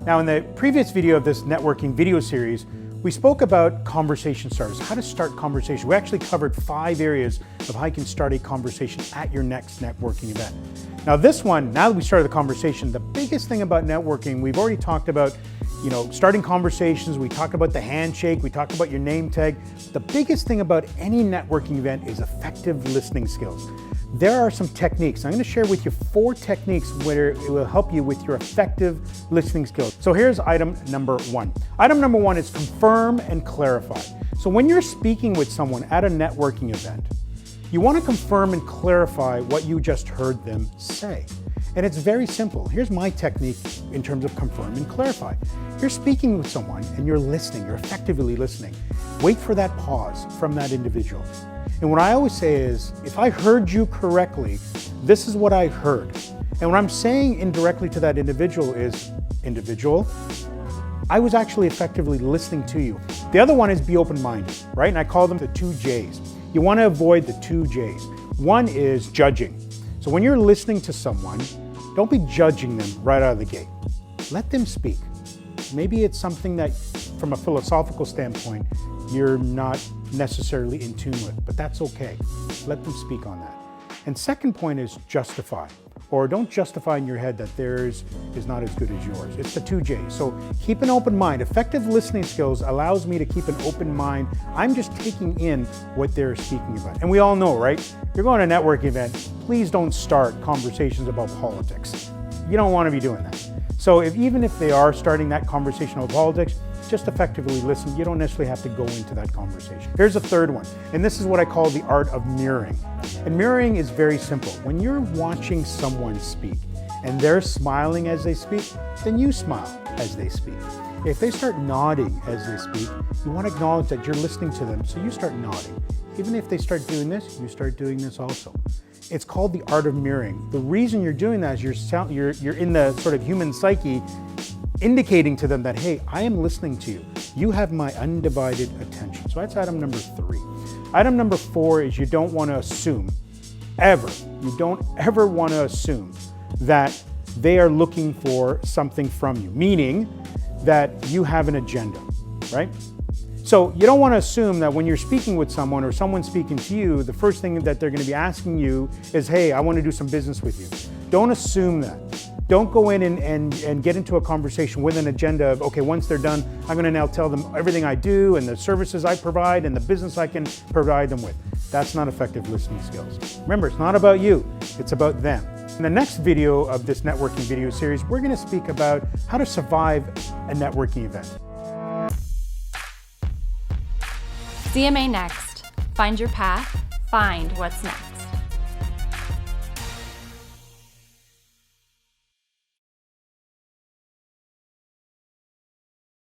Now, in the previous video of this networking video series, we spoke about conversation starters, how to start conversation. We actually covered 5 areas of how you can start a conversation at your next networking event. Now this one, now that we started the conversation, the biggest thing about networking, we've already talked about, starting conversations, we talked about the handshake, we talked about your name tag. The biggest thing about any networking event is effective listening skills. There are some techniques. I'm going to share with you 4 techniques where it will help you with your effective listening skills. So here's item number 1. Item number 1 is confirm and clarify. So when you're speaking with someone at a networking event, you want to confirm and clarify what you just heard them say. And it's very simple. Here's my technique in terms of confirm and clarify. You're speaking with someone and you're listening, you're effectively listening. Wait for that pause from that individual. And what I always say is, if I heard you correctly, this is what I heard. And what I'm saying indirectly to that individual is, individual, I was actually effectively listening to you. The other one is be open-minded, right? And I call them the 2 J's. You want to avoid the 2 J's. One is judging. So when you're listening to someone, don't be judging them right out of the gate. Let them speak. Maybe it's something that, from a philosophical standpoint, you're not necessarily in tune with, but that's okay. Let them speak on that. And second point is justify, or don't justify in your head that theirs is not as good as yours. It's the 2 J's. So keep an open mind. Effective listening skills allows me to keep an open mind. I'm just taking in what they're speaking about. And we all know, right? You're going to a networking event, please don't start conversations about politics. You don't want to be doing that. So even if they are starting that conversation about politics, just effectively listen. You don't necessarily have to go into that conversation. Here's a third one, and this is what I call the art of mirroring. And mirroring is very simple. When you're watching someone speak and they're smiling as they speak, then you smile as they speak. If they start nodding as they speak, you want to acknowledge that you're listening to them, so you start nodding. Even if they start doing this, you start doing this also. It's called the art of mirroring. The reason you're doing that is you're in the sort of human psyche, indicating to them that, hey, I am listening to you. You have my undivided attention. So that's item number 3. Item number 4 is you don't want to assume, ever. You don't ever want to assume that they are looking for something from you, meaning that you have an agenda, right? So you don't want to assume that when you're speaking with someone or someone's speaking to you, the first thing that they're going to be asking you is, hey, I want to do some business with you. Don't assume that. Don't go in and get into a conversation with an agenda of, okay, once they're done, I'm going to now tell them everything I do and the services I provide and the business I can provide them with. That's not effective listening skills. Remember, it's not about you, it's about them. In the next video of this networking video series, we're going to speak about how to survive a networking event. CMA Next. Find your path, find what's next.